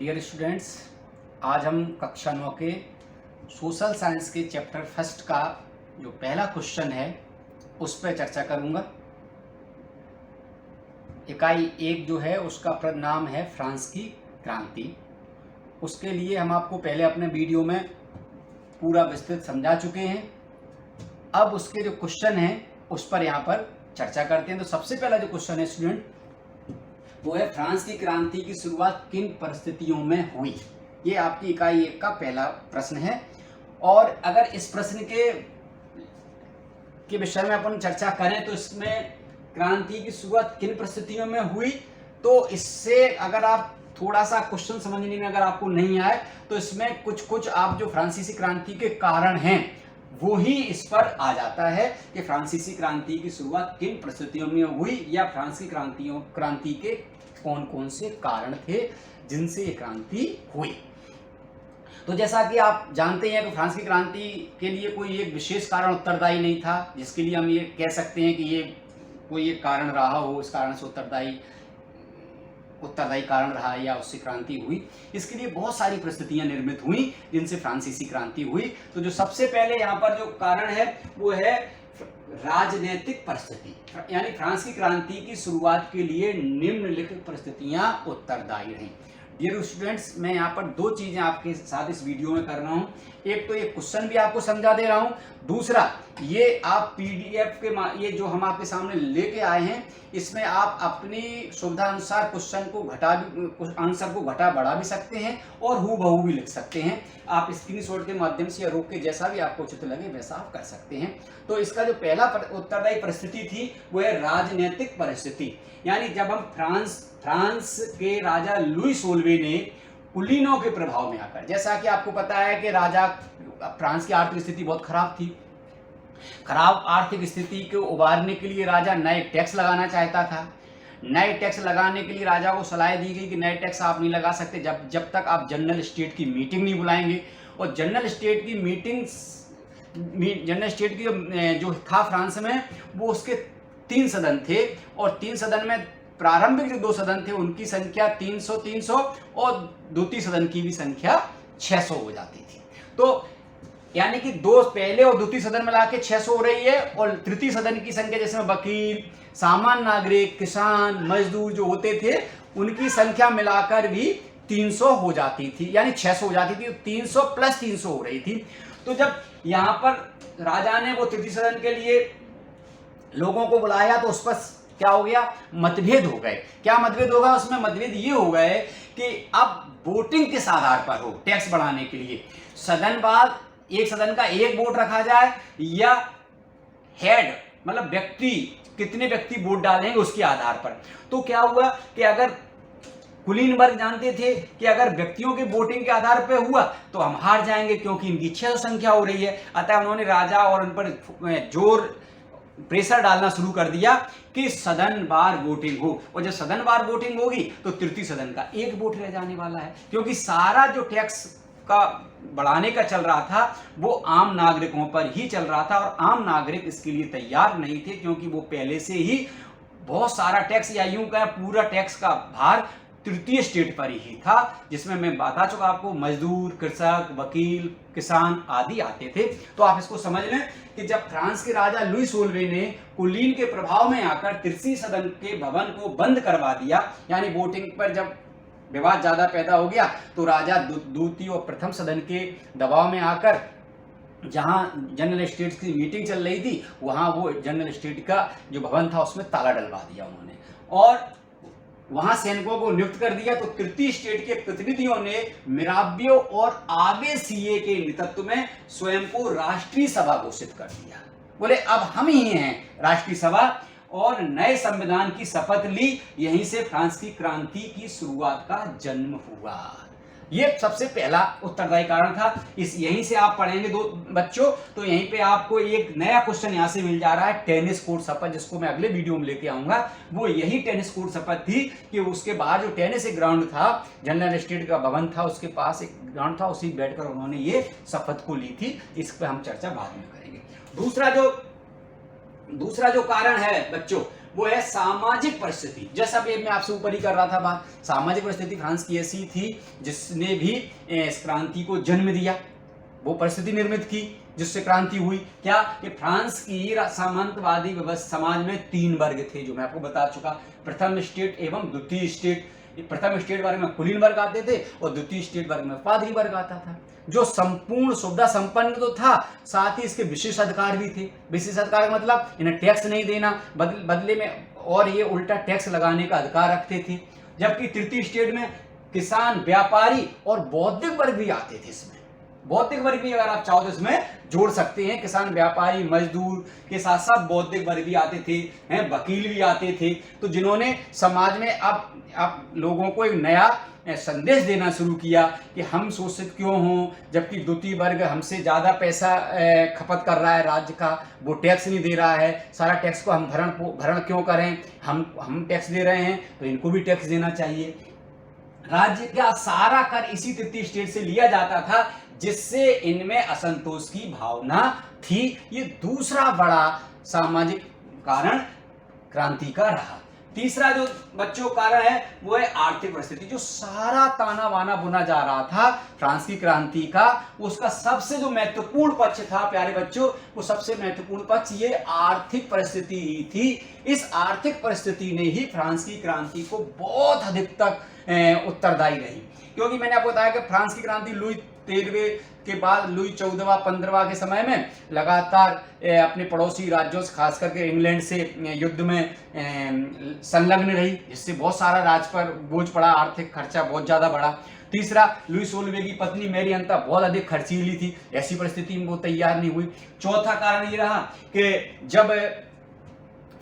Dear students, आज हम कक्षा 9 के सोशल साइंस के चैप्टर फर्स्ट का जो पहला क्वेश्चन है उस पर चर्चा करूंगा। इकाई 1 जो है उसका नाम है फ्रांस की क्रांति। उसके लिए हम आपको पहले अपने वीडियो में पूरा विस्तृत समझा चुके हैं। अब उसके जो क्वेश्चन हैं उस पर यहाँ पर चर्चा करते हैं। तो सबसे पहला जो क्वेश्चन है स्टूडेंट वो है, फ्रांस की क्रांति की शुरुआत किन परिस्थितियों में हुई। ये आपकी इकाई 1 का पहला प्रश्न है। और अगर इस प्रश्न के विषय में अपन चर्चा करें तो इसमें क्रांति की शुरुआत किन परिस्थितियों में हुई, तो इससे अगर आप थोड़ा सा क्वेश्चन समझने में अगर आपको नहीं आए तो इसमें कुछ आप जो फ्रांसीसी क्रांति के कारण हैं वो ही इस पर आ जाता है कि फ्रांसीसी क्रांति की शुरुआत किन परिस्थितियों में हुई या फ्रांस की क्रांति के कौन कौन से कारण थे जिनसे ये क्रांति हुई। तो जैसा कि आप जानते हैं कि फ्रांस की क्रांति के लिए कोई एक विशेष कारण उत्तरदायी नहीं था जिसके लिए हम ये कह सकते हैं कि ये कोई एक कारण रहा हो, इस कारण से उत्तरदायी कारण रहा या उससे क्रांति हुई। इसके लिए बहुत सारी परिस्थितियां निर्मित हुई जिनसे फ्रांसीसी क्रांति हुई। तो जो सबसे पहले यहाँ पर जो कारण है वो है राजनीतिक परिस्थिति, यानी फ्रांस की क्रांति की शुरुआत के लिए निम्नलिखित परिस्थितियां उत्तरदायी रहीं। डियर स्टूडेंट्स, मैं यहाँ पर दो चीजें आपके साथ इस वीडियो में कर रहा हूँ। एक तो ये क्वेश्चन भी आपको समझा दे रहा हूँ, दूसरा ये आप पीडीएफ के ये जो हम आपके सामने लेके आए हैं इसमें आप अपनी सुविधा अनुसार क्वेश्चन को आंसर को घटा बढ़ा भी सकते हैं और हूबहू भी लिख सकते हैं। आप स्क्रीनशॉट के माध्यम से या रोक के जैसा भी आपको उचित लगे वैसा आप कर सकते हैं। तो इसका जो पहला उत्तरदायी परिस्थिति थी वो है राजनीतिक परिस्थिति, यानी जब हम फ्रांस के राजा लुई 16वें ने कुलीनों के प्रभाव में आकर, जैसा कि आपको पता है कि फ्रांस की आर्थिक स्थिति बहुत खराब थी। खराब आर्थिक स्थिति को उबारने के लिए राजा नए टैक्स लगाना चाहता था। नए टैक्स लगाने के लिए राजा को सलाह दी गई कि नए टैक्स आप नहीं लगा सकते जब तक आप जनरल स्टेट की मीटिंग नहीं बुलाएंगे। और जनरल स्टेट की जो था फ्रांस में वो उसके 3 सदन थे और 3 सदन में प्रारंभिक जो 2 सदन थे उनकी संख्या 300 और द्वितीय सदन की भी संख्या 600 हो जाती थी। तो यानी कि पहले और द्वितीय सदन मिला के 600 हो रही है और तृतीय सदन की संख्या जैसे वकील, सामान्य नागरिक, किसान, मजदूर जो होते थे उनकी संख्या मिलाकर भी 300 हो जाती थी, यानी 600 हो जाती थी। 300 प्लस 300 हो रही थी। तो जब यहाँ पर राजा ने वो तृतीय सदन के लिए लोगों को बुलाया तो उस पर क्या हो गया, मतभेद हो गए। क्या मतभेद होगा उसमें? मतभेद ये हो गए कि अब वोटिंग किस आधार पर हो टैक्स बढ़ाने के लिए, सदनवार एक सदन का एक वोट रखा जाए या हेड मतलब व्यक्ति, कितने व्यक्ति वोट डालेंगे उसके आधार पर। तो क्या हुआ कि अगर कुलीन वर्ग जानते थे कि अगर व्यक्तियों के वोटिंग के आधार पर हुआ तो हम हार जाएंगे क्योंकि इनकी 600 संख्या हो रही है। अतः उन्होंने राजा और उन पर प्रेशर डालना शुरू कर दिया कि सदनवार वोटिंग हो। और जब सदनवार वोटिंग होगी तो तृतीय सदन का एक वोट रह जाने वाला है, क्योंकि सारा जो टैक्स का बढ़ाने का चल रहा था वो आम नागरिकों पर ही चल रहा था और आम नागरिक इसके लिए तैयार नहीं थे, क्योंकि वो पहले से ही बहुत सारा टैक्स या यूं कहें पूरा टैक्स का भार तृतीय स्टेट पर ही था, जिसमें मैं बता चुका आपको मजदूर, कृषक, वकील, किसान आदि आते थे। तो आप इसको समझ लें कि जब फ्रांस के राजा लुई 16वें ने कुलीन के प्रभाव में आकर तृतीय सदन के भवन को बंद करवा दिया, यानी वोटिंग पर जब विवाद ज्यादा पैदा हो गया तो राजा द्वितीय और प्रथम सदन के दबाव में आकर जहां जनरल स्टेट की मीटिंग चल रही थी वहां वो जनरल स्टेट का जो भवन था उसमें ताला डलवा दिया उन्होंने और वहां सैनिकों को नियुक्त कर दिया। तो तृतीय स्टेट के प्रतिनिधियों ने मिराबियो और आबे सीए के नेतृत्व में स्वयं को राष्ट्रीय सभा घोषित कर दिया। बोले अब हम ही हैं राष्ट्रीय सभा, और नए संविधान की शपथ ली। यहीं से फ्रांस की क्रांति की शुरुआत का जन्म हुआ। ये सबसे पहला उत्तरदायी कारण था। यहीं से आप पढ़ेंगे बच्चों, तो यहीं पे आपको एक नया क्वेश्चन यहां से मिल जा रहा है, टेनिस कोर्ट शपथ, जिसको मैं अगले वीडियो में लेके आऊंगा। वो यही टेनिस कोर्ट शपथ थी कि उसके बाहर जो टेनिस एक ग्राउंड था, जनरल स्टेट का भवन था, उसके पास एक ग्राउंड था, उसी बैठकर उन्होंने ये शपथ को ली थी। इस पर हम चर्चा बाद में करेंगे। दूसरा जो कारण है बच्चों वो है सामाजिक परिस्थिति। जैसा भी मैं आपसे ऊपर ही कर रहा था बात, सामाजिक परिस्थिति फ्रांस की ऐसी थी जिसने भी इस क्रांति को जन्म दिया, वो परिस्थिति निर्मित की जिससे क्रांति हुई। क्या कि फ्रांस की सामंतवादी व्यवस्था समाज में 3 वर्ग थे, जो मैं आपको बता चुका, प्रथम स्टेट एवं द्वितीय स्टेट। प्रथम स्टेट वर्ग में कुलीन वर्ग आते थे और द्वितीय स्टेट वर्ग में पादरी वर्ग आता था, जो संपूर्ण सुविधा संपन्न तो था, साथ ही इसके विशेष अधिकार भी थे। विशेष अधिकार मतलब इन्हें टैक्स नहीं देना, बदले में और ये उल्टा टैक्स लगाने का अधिकार रखते थे। जबकि तृतीय स्टेट में किसान, व्यापारी और बौद्धिक वर्ग भी आते थे। इसमें बौद्धिक वर्ग भी अगर आप चाहो तो इसमें जोड़ सकते हैं, किसान, व्यापारी, मजदूर के साथ साथ बौद्धिक वर्ग भी आते थे, हैं, वकील भी आते थे। तो जिन्होंने समाज में अब लोगों को एक नया संदेश देना शुरू किया कि हम शोषित क्यों हों, जबकि द्वितीय वर्ग हमसे ज़्यादा पैसा खपत कर रहा है राज्य का, वो टैक्स नहीं दे रहा है, सारा टैक्स को हम भरण क्यों करें, हम टैक्स दे रहे हैं तो इनको भी टैक्स देना चाहिए। राज्य का सारा कर इसी तृतीय स्टेट से लिया जाता था, जिससे इनमें असंतोष की भावना थी। ये दूसरा बड़ा सामाजिक कारण क्रांति का रहा। तीसरा जो बच्चों कारण है वो है आर्थिक परिस्थिति। जो सारा ताना बाना बुना जा रहा था फ्रांस की क्रांति का, उसका सबसे जो महत्वपूर्ण पक्ष था प्यारे बच्चों, वो सबसे महत्वपूर्ण पक्ष ये आर्थिक परिस्थिति ही थी। इस आर्थिक परिस्थिति ने ही फ्रांस की क्रांति को बहुत हद तक उत्तरदायी रही। क्योंकि मैंने आपको बताया कि फ्रांस की क्रांति लुई 13वें के बाद लुई 14वां 15वां के समय में लगातार अपने पड़ोसी राज्यों से, खास करके इंग्लैंड से युद्ध में संलग्न रही, जिससे बहुत सारा राज्य पर बोझ पड़ा, आर्थिक खर्चा बहुत ज्यादा बढ़ा। तीसरा, लुई 16वें की पत्नी मैरी अंता बहुत अधिक खर्चीली थी, ऐसी परिस्थिति में वो तैयार नहीं हुई। चौथा कारण ये रहा कि जब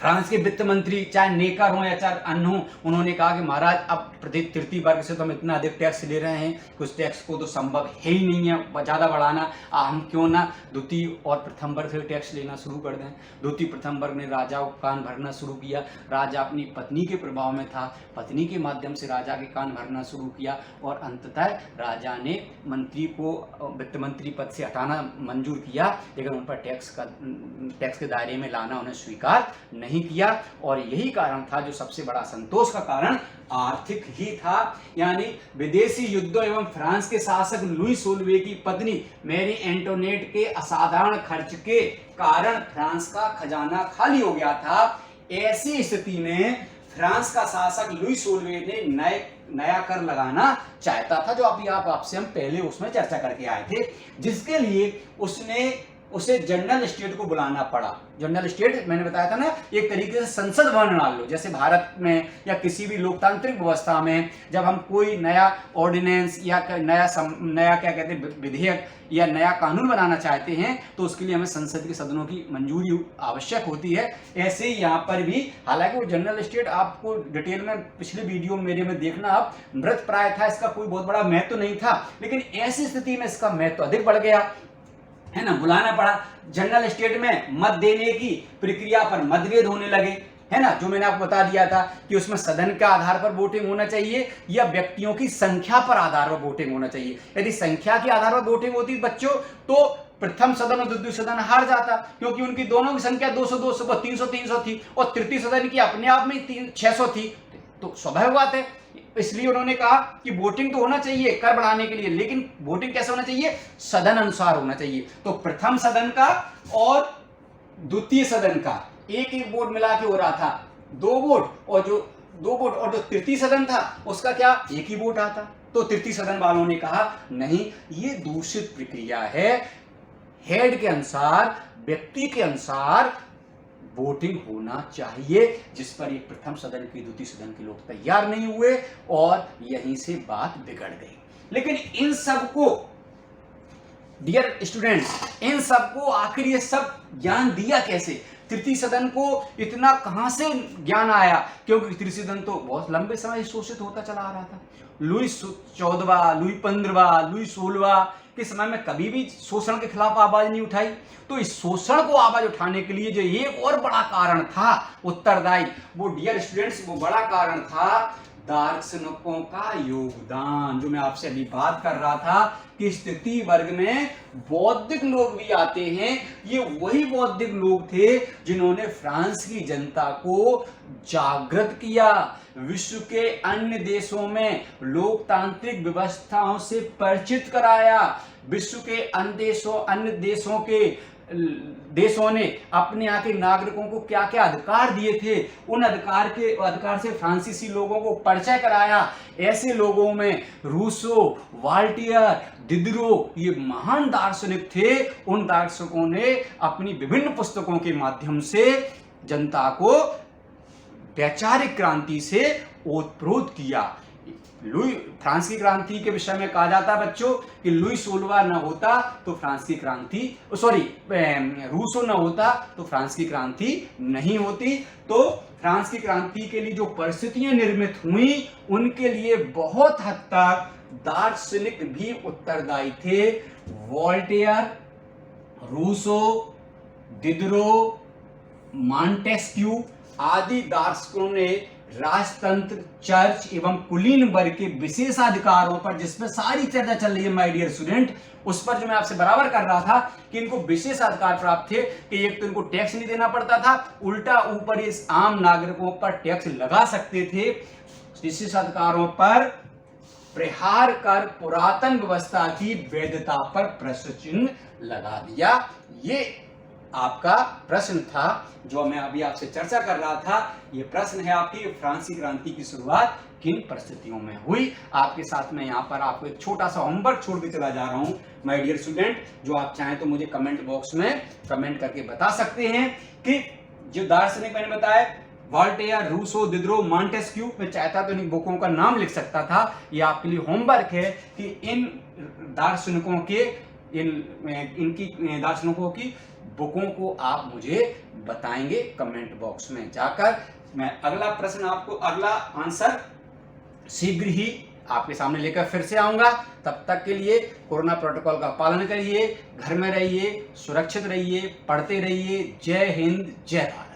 फ्रांस के वित्त मंत्री, चाहे नेकर हो या चाहे अन्य हो, उन्होंने कहा कि महाराज अब प्रत्येक तृतीय वर्ग से तो हम इतना अधिक टैक्स ले रहे हैं कि उस टैक्स को तो संभव है ही नहीं है ज़्यादा बढ़ाना, हम क्यों ना द्वितीय और प्रथम वर्ग से टैक्स लेना शुरू कर दें। द्वितीय प्रथम वर्ग ने राजा को कान भरना शुरू किया। राजा अपनी पत्नी के प्रभाव में था, पत्नी के माध्यम से राजा के कान भरना शुरू किया और अंततः राजा ने मंत्री को वित्त मंत्री पद से हटाना मंजूर किया, लेकिन उन पर टैक्स के दायरे में लाना उन्हें स्वीकार नहीं किया। और यही कारण था, जो सबसे बड़ा संतोष का कारण आर्थिक ही था। यानी विदेशी युद्धों एवं फ्रांस के शासक लुई 16वें की पत्नी मैरी एंटोनेट के असाधारण खर्च के कारण फ्रांस का खजाना खाली हो गया था। ऐसी स्थिति में फ्रांस का शासक लुई 16वें ने नया कर लगाना चाहता था, जो अभी आपसे हम पहले उसमें चर्चा करके आए थे, जिसके लिए उसे जनरल स्टेट को बुलाना पड़ा। जनरल स्टेट मैंने बताया था ना, एक तरीके से संसद भवन मान लो, जैसे भारत में या किसी भी लोकतांत्रिक व्यवस्था में जब हम कोई नया ऑर्डिनेंस या नया क्या कहते हैं विधेयक या नया कानून बनाना चाहते हैं, तो उसके लिए हमें संसद के सदनों की मंजूरी आवश्यक होती है। ऐसे ही यहाँ पर भी, हालांकि वो जनरल स्टेट आपको डिटेल में पिछले वीडियो मेरे में देखना, आप मृत प्राय था, इसका कोई बहुत बड़ा महत्व नहीं था, लेकिन ऐसी स्थिति में इसका महत्व अधिक बढ़ गया, है ना, बुलाना पड़ा। जनरल स्टेट में मत देने की प्रक्रिया पर मतभेद होने लगे, है ना, जो मैंने आपको बता दिया था कि उसमें सदन के आधार पर वोटिंग होना चाहिए या व्यक्तियों की संख्या पर आधार पर वोटिंग होना चाहिए। यदि संख्या के आधार पर वोटिंग होती बच्चों, तो प्रथम सदन और द्वितीय सदन हार जाता, क्योंकि उनकी दोनों की संख्या 200 300 थी और तृतीय सदन की अपने आप में 600 थी। तो स्वाभाविक बात है, इसलिए उन्होंने कहा कि वोटिंग तो होना चाहिए कर बढ़ाने के लिए, लेकिन वोटिंग कैसे होना चाहिए, सदन अनुसार होना चाहिए। तो प्रथम सदन का और द्वितीय सदन का एक वोट मिला के हो रहा था 2 वोट, और जो तृतीय सदन था उसका क्या, एक ही वोट आता। तो तृतीय सदन वालों ने कहा नहीं, ये दूषित प्रक्रिया है, हेड के अनुसार, व्यक्ति के अनुसार वोटिंग होना चाहिए, जिस पर ये प्रथम सदन की द्वितीय सदन के लोग तैयार नहीं हुए और यहीं से बात बिगड़ गई। लेकिन इन सबको, डियर स्टूडेंट्स, इन सबको आखिर ये सब ज्ञान दिया कैसे, तृतीय सदन को इतना कहां से ज्ञान आया, क्योंकि तृतीय सदन तो बहुत लंबे समय शोषित होता चला आ रहा था। लुई 14वां, लुई 15वां, लुई 16वां के समय में कभी भी शोषण के खिलाफ आवाज नहीं उठाई। तो इस शोषण को आवाज उठाने के लिए जो एक और बड़ा कारण था उत्तरदायी, वो डियर स्टूडेंट्स, वो बड़ा कारण था दार्शनिकों का योगदान। जो मैं आपसे अभी बात कर रहा था कि स्थिति वर्ग में बौद्धिक लोग भी आते हैं, ये वही बौद्धिक लोग थे जिन्होंने फ्रांस की जनता को जागृत किया, विश्व के अन्य देशों में लोकतांत्रिक व्यवस्थाओं से परिचित कराया, विश्व के अन्य देशों ने अपने यहाँ के नागरिकों को क्या क्या अधिकार दिए थे, उन अधिकार से फ्रांसीसी लोगों को परिचय कराया। ऐसे लोगों में रूसो, वाल्टियर, डिडरो ये महान दार्शनिक थे। उन दार्शनिकों ने अपनी विभिन्न पुस्तकों के माध्यम से जनता को वैचारिक क्रांति से ओतप्रोत किया। फ्रांस की क्रांति के विषय में कहा जाता है बच्चों कि लुई 16वां न होता तो फ्रांस की क्रांति रूसो न होता तो फ्रांस की क्रांति नहीं होती। तो फ्रांस की क्रांति के लिए जो परिस्थितियां निर्मित हुई उनके लिए बहुत हद तक दार्शनिक भी उत्तरदायी थे। वोल्टेयर, रूसो, डिडरो, मॉन्टेस्क्यू आदि दार्शनिकों ने राजतंत्र, चर्च एवं कुलीन वर्ग के विशेषाधिकारों पर, जिसमें सारी चर्चा चल रही है माय डियर स्टूडेंट, उस पर जो मैं आपसे बराबर कर रहा था कि इनको विशेषाधिकार प्राप्त थे कि एक तो इनको टैक्स नहीं देना पड़ता था, उल्टा ऊपर इस आम नागरिकों पर टैक्स लगा सकते थे। विशेषाधिकारों पर प्रहार कर पुरातन व्यवस्था की वैधता पर प्रश्न चिन्ह लगा दिया। ये आपका प्रश्न था जो मैं अभी आपसे चर्चा कर रहा था। ये प्रश्न है आपकी, फ्रांसीसी क्रांति की शुरुआत किन परिस्थितियों में हुई। आपके साथ में यहाँ पर आपको एक छोटा सा होमवर्क छोड़ के चला जा रहा हूँ माय डियर स्टूडेंट। जो आप चाहें तो मुझे कमेंट बॉक्स में कमेंट करके बता सकते हैं कि जो दार्शनिक मैंने बताया वोल्टेयर, रूसो, डिडरो, मॉन्टेस्क्यू, मैं चाहता तो इन बुकों का नाम लिख सकता था। ये आपके लिए होमवर्क है कि इन दार्शनिकों के इनकी दार्शनिकों की बुकों को आप मुझे बताएंगे कमेंट बॉक्स में जाकर। मैं अगला आंसर शीघ्र ही आपके सामने लेकर फिर से आऊंगा। तब तक के लिए कोरोना प्रोटोकॉल का पालन करिए, घर में रहिए, सुरक्षित रहिए, पढ़ते रहिए। जय हिंद, जय भारत।